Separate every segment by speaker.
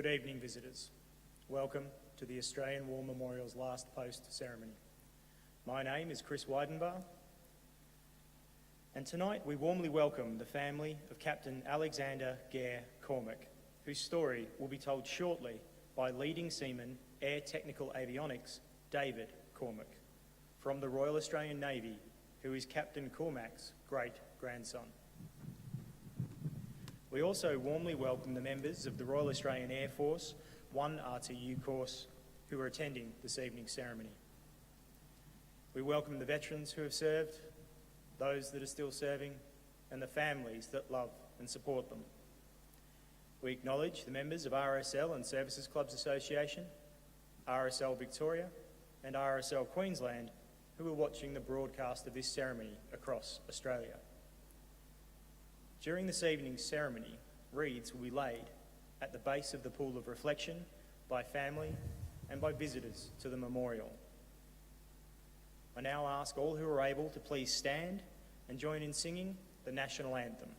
Speaker 1: Good evening, visitors. Welcome to the Australian War Memorial's last post ceremony. My name is Chris Weidenbar, and tonight we warmly welcome the family of Captain Alexander Gair Cormack, whose story will be told shortly by leading seaman Air Technical Avionics David Cormack from the Royal Australian Navy, who is Captain Cormack's great-grandson. We also warmly welcome the members of the Royal Australian Air Force 1 RTU course who are attending this evening's ceremony. We welcome the veterans who have served, those that are still serving, and the families that love and support them. We acknowledge the members of RSL and Services Clubs Association, RSL Victoria and RSL Queensland who are watching the broadcast of this ceremony across Australia. During this evening's ceremony, wreaths will be laid at the base of the pool of reflection by family and by visitors to the memorial. I now ask all who are able to please stand and join in singing the national anthem.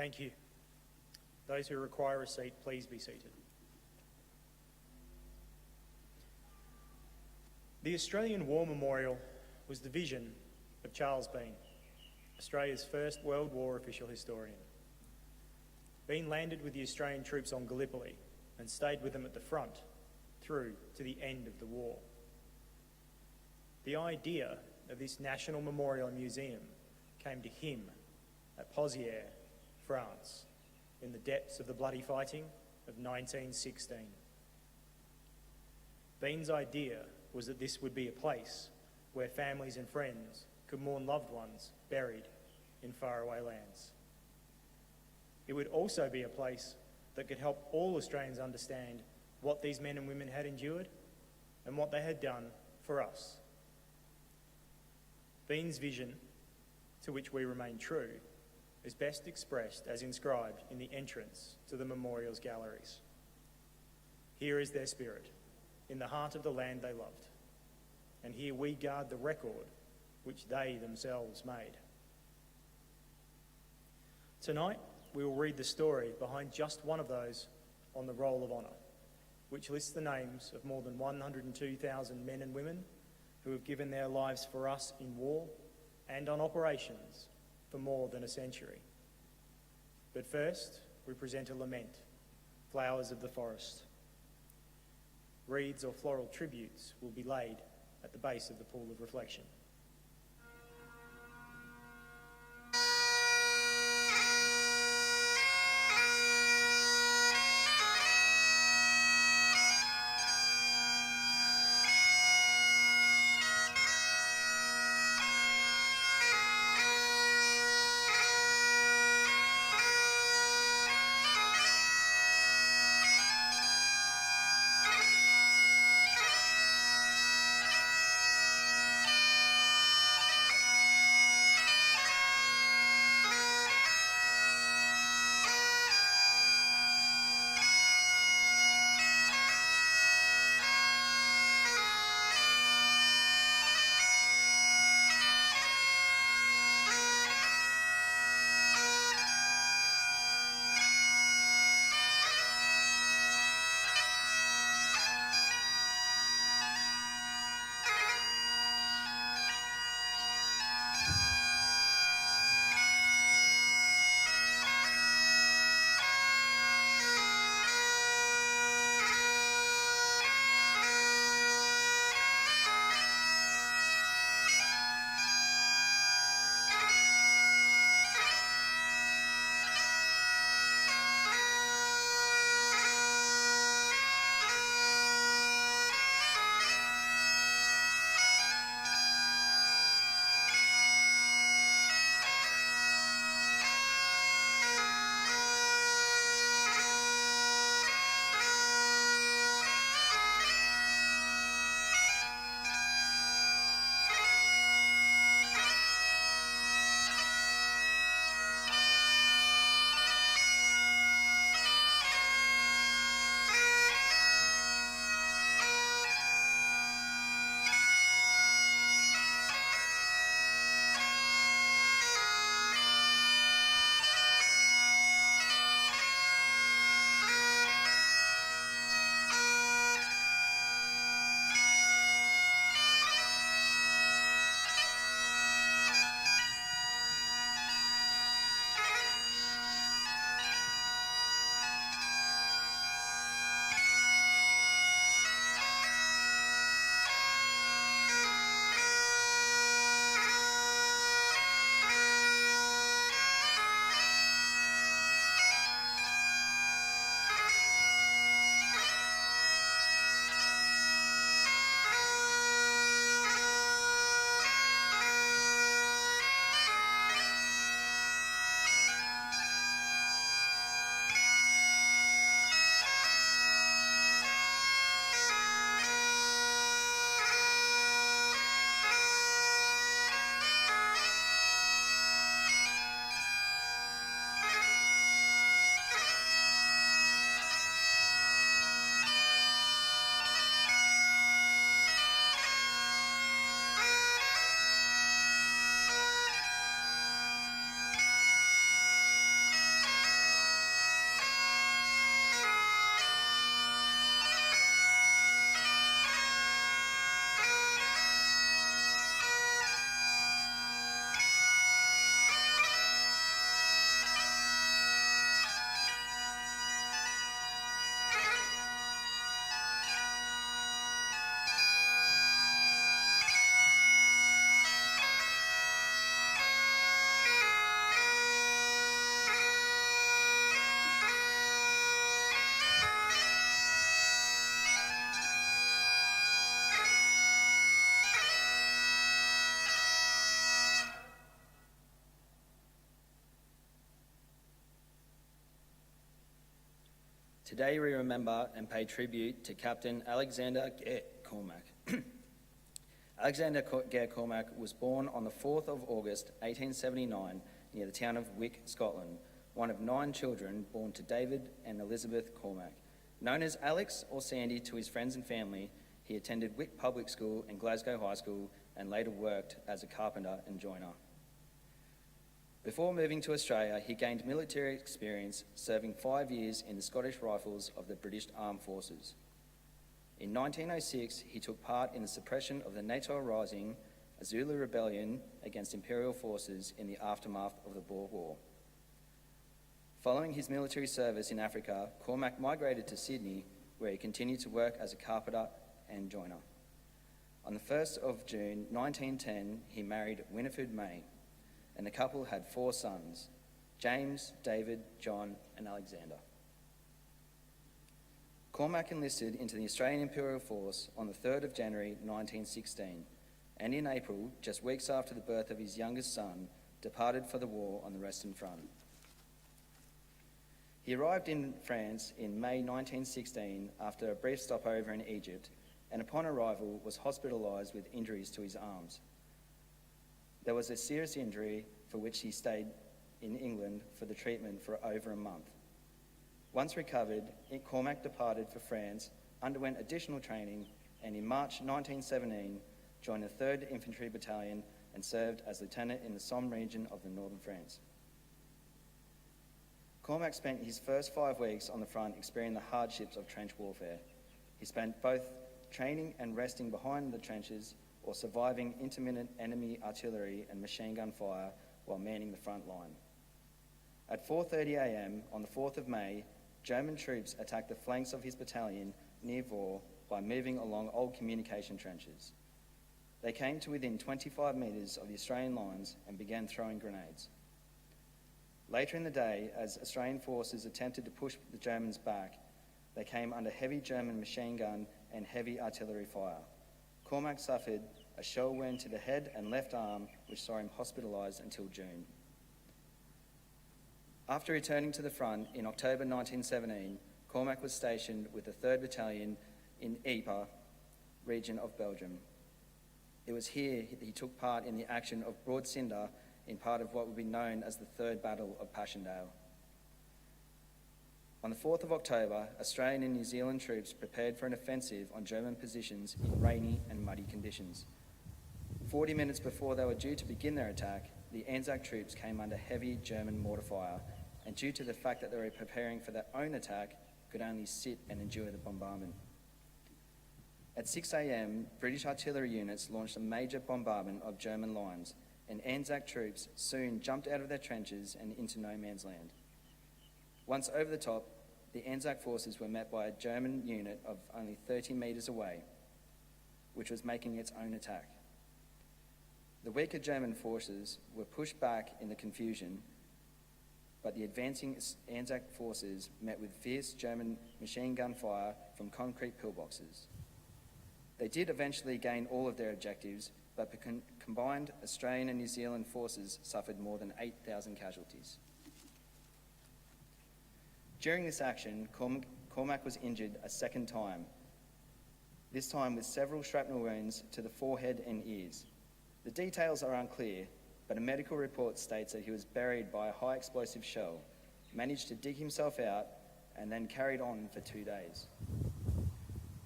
Speaker 1: Thank you. Those who require a seat, please be seated. The Australian War Memorial was the vision of Charles Bean, Australia's first World War official historian. Bean landed with the Australian troops on Gallipoli and stayed with them at the front through to the end of the war. The idea of this National Memorial Museum came to him at Pozières, France, in the depths of the bloody fighting of 1916. Bean's idea was that this would be a place where families and friends could mourn loved ones buried in faraway lands. It would also be a place that could help all Australians understand what these men and women had endured and what they had done for us. Bean's vision, to which we remain true, is best expressed as inscribed in the entrance to the memorial's galleries. Here is their spirit, in the heart of the land they loved, and here we guard the record which they themselves made. Tonight, we will read the story behind just one of those on the Roll of Honour, which lists the names of more than 102,000 men and women who have given their lives for us in war and on operations for more than a century. But first, we present a lament, Flowers of the Forest. Wreaths or floral tributes will be laid at the base of the pool of reflection.
Speaker 2: Today we remember and pay tribute to Captain Alexander Gair Cormack. Gair Cormack was born on the 4th of August 1879 near the town of Wick, Scotland, one of 9 children born to David and Elizabeth Cormack. Known as Alex or Sandy to his friends and family, he attended Wick Public School and Glasgow High School and later worked as a carpenter and joiner. Before moving to Australia, he gained military experience serving 5 years in the Scottish Rifles of the British Armed Forces. In 1906, he took part in the suppression of the Natal Rising, a Zulu rebellion against imperial forces in the aftermath of the Boer War. Following his military service in Africa, Cormack migrated to Sydney, where he continued to work as a carpenter and joiner. On the 1st of June 1910, he married Winifred May, and the couple had 4 sons, James, David, John, and Alexander. Cormack enlisted into the Australian Imperial Force on the 3rd of January 1916, and in April, just weeks after the birth of his youngest son, departed for the war on the Western Front. He arrived in France in May 1916 after a brief stopover in Egypt, and upon arrival was hospitalised with injuries to his arms. There was a serious injury for which he stayed in England for the treatment for over a month. Once recovered, Cormack departed for France, underwent additional training, and in March 1917 joined the 3rd Infantry Battalion and served as lieutenant in the Somme region of the northern France. Cormack spent his first 5 weeks on the front experiencing the hardships of trench warfare. He spent both training and resting behind the trenches or surviving intermittent enemy artillery and machine gun fire while manning the front line. At 4:30 a.m. on the 4th of May, German troops attacked the flanks of his battalion near Vaux by moving along old communication trenches. They came to within 25 metres of the Australian lines and began throwing grenades. Later in the day, as Australian forces attempted to push the Germans back, they came under heavy German machine gun and heavy artillery fire. Cormack suffered a shell wound to the head and left arm, which saw him hospitalised until June. After returning to the front in October 1917, Cormack was stationed with the 3rd Battalion in Ypres region of Belgium. It was here he took part in the action of Broad Cinder in part of what would be known as the 3rd Battle of Passchendaele. On the 4th of October, Australian and New Zealand troops prepared for an offensive on German positions in rainy and muddy conditions. 40 minutes before they were due to begin their attack, the Anzac troops came under heavy German mortar fire, and due to the fact that they were preparing for their own attack, could only sit and endure the bombardment. At 6 a.m, British artillery units launched a major bombardment of German lines, and Anzac troops soon jumped out of their trenches and into no man's land. Once over the top, the Anzac forces were met by a German unit of only 30 metres away, which was making its own attack. The weaker German forces were pushed back in the confusion, but the advancing Anzac forces met with fierce German machine gun fire from concrete pillboxes. They did eventually gain all of their objectives, but combined Australian and New Zealand forces suffered more than 8,000 casualties. During this action, Cormack was injured a second time, this time with several shrapnel wounds to the forehead and ears. The details are unclear, but a medical report states that he was buried by a high explosive shell, managed to dig himself out, and then carried on for 2 days.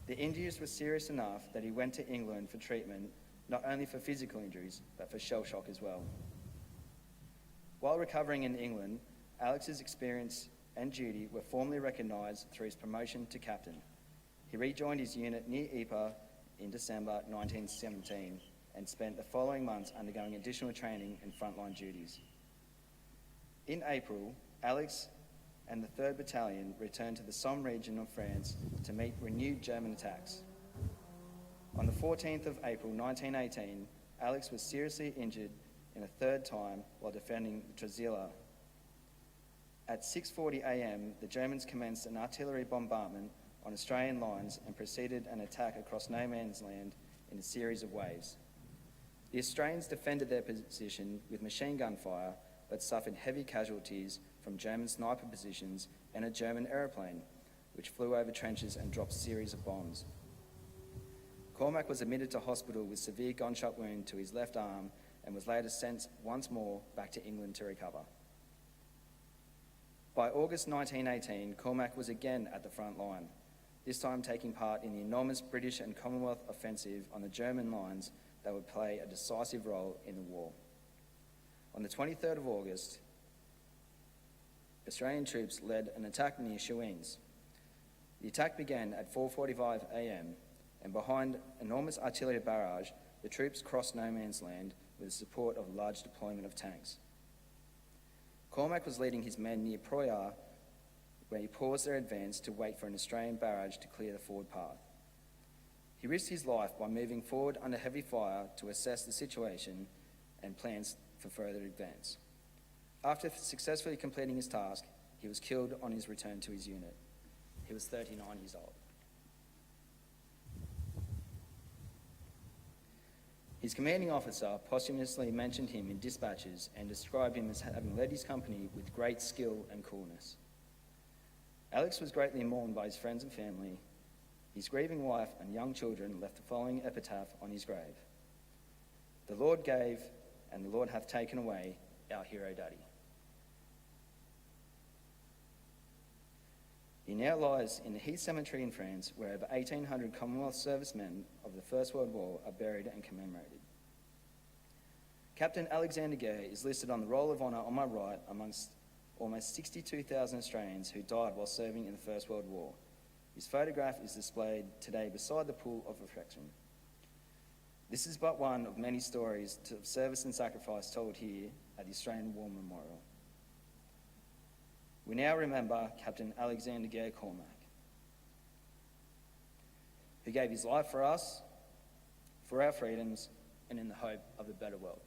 Speaker 2: The injuries were serious enough that he went to England for treatment, not only for physical injuries, but for shell shock as well. While recovering in England, Alex's experience and duty were formally recognised through his promotion to captain. He rejoined his unit near Ypres in December 1917 and spent the following months undergoing additional training and frontline duties. In April, Alex and the 3rd Battalion returned to the Somme region of France to meet renewed German attacks. On the 14th of April 1918, Alex was seriously injured in a 3rd time while defending Trezilla. At 6:40 a.m, the Germans commenced an artillery bombardment on Australian lines and proceeded an attack across no man's land in a series of waves. The Australians defended their position with machine gun fire, but suffered heavy casualties from German sniper positions and a German aeroplane, which flew over trenches and dropped a series of bombs. Cormack was admitted to hospital with severe gunshot wound to his left arm and was later sent once more back to England to recover. By August 1918, Cormack was again at the front line, this time taking part in the enormous British and Commonwealth offensive on the German lines that would play a decisive role in the war. On the 23rd of August, Australian troops led an attack near Chouines. The attack began at 4:45 a.m. and behind enormous artillery barrage, the troops crossed no man's land with the support of a large deployment of tanks. Cormack was leading his men near Proyar, where he paused their advance to wait for an Australian barrage to clear the forward path. He risked his life by moving forward under heavy fire to assess the situation and plans for further advance. After successfully completing his task, he was killed on his return to his unit. He was 39 years old. His commanding officer posthumously mentioned him in dispatches and described him as having led his company with great skill and coolness. Alex was greatly mourned by his friends and family. His grieving wife and young children left the following epitaph on his grave: "The Lord gave, and the Lord hath taken away, our hero daddy." He now lies in the Heath Cemetery in France, where over 1,800 Commonwealth servicemen of the First World War are buried and commemorated. Captain Alexander Gair is listed on the Roll of Honour on my right amongst almost 62,000 Australians who died while serving in the First World War. His photograph is displayed today beside the pool of reflection. This is but one of many stories of service and sacrifice told here at the Australian War Memorial. We now remember Captain Alexander Gair Cormack, who gave his life for us, for our freedoms, and in the hope of a better world.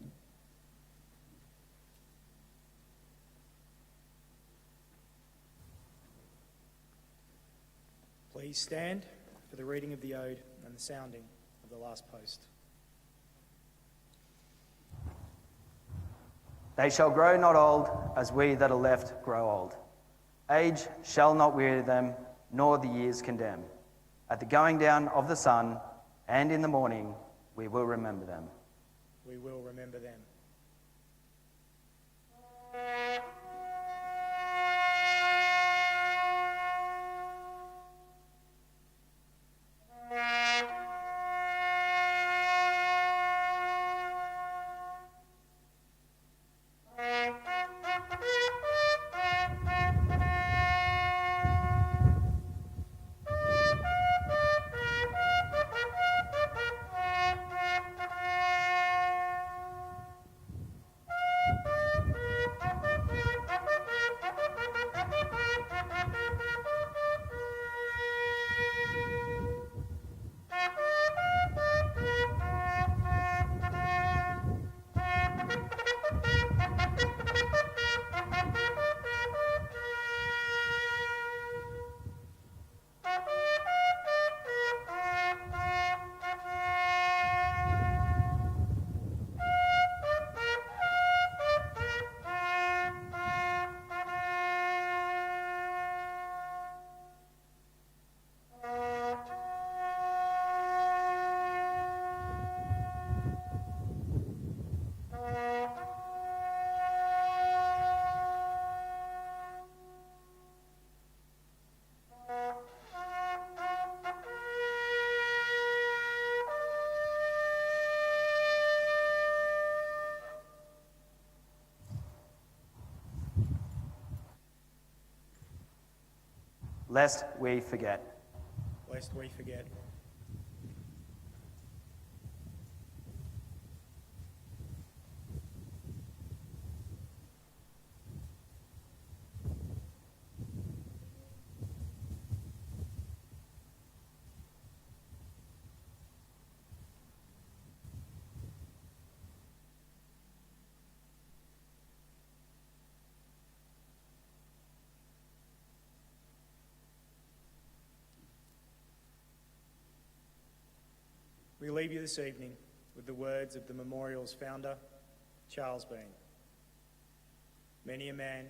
Speaker 1: Please stand for the reading of the ode and the sounding of the last post.
Speaker 3: They shall grow not old, as we that are left grow old. Age shall not weary them, nor the years condemn. At the going down of the sun, and in the morning, we will remember them.
Speaker 1: We will remember them.
Speaker 3: Lest we forget.
Speaker 1: Lest we forget. We leave you this evening with the words of the memorial's founder, Charles Bean. Many a man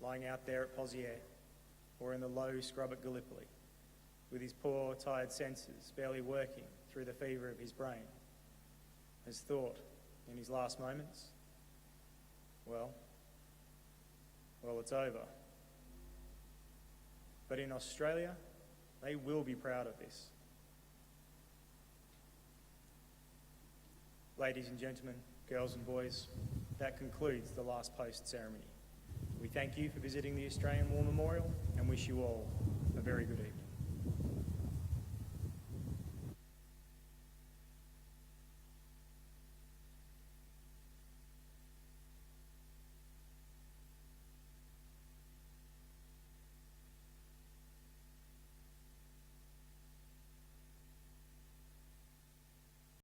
Speaker 1: lying out there at Pozières or in the low scrub at Gallipoli, with his poor, tired senses barely working through the fever of his brain, has thought in his last moments, well, it's over. But in Australia, they will be proud of this. Ladies and gentlemen, girls and boys, that concludes the last post ceremony. We thank you for visiting the Australian War Memorial and wish you all a very good evening.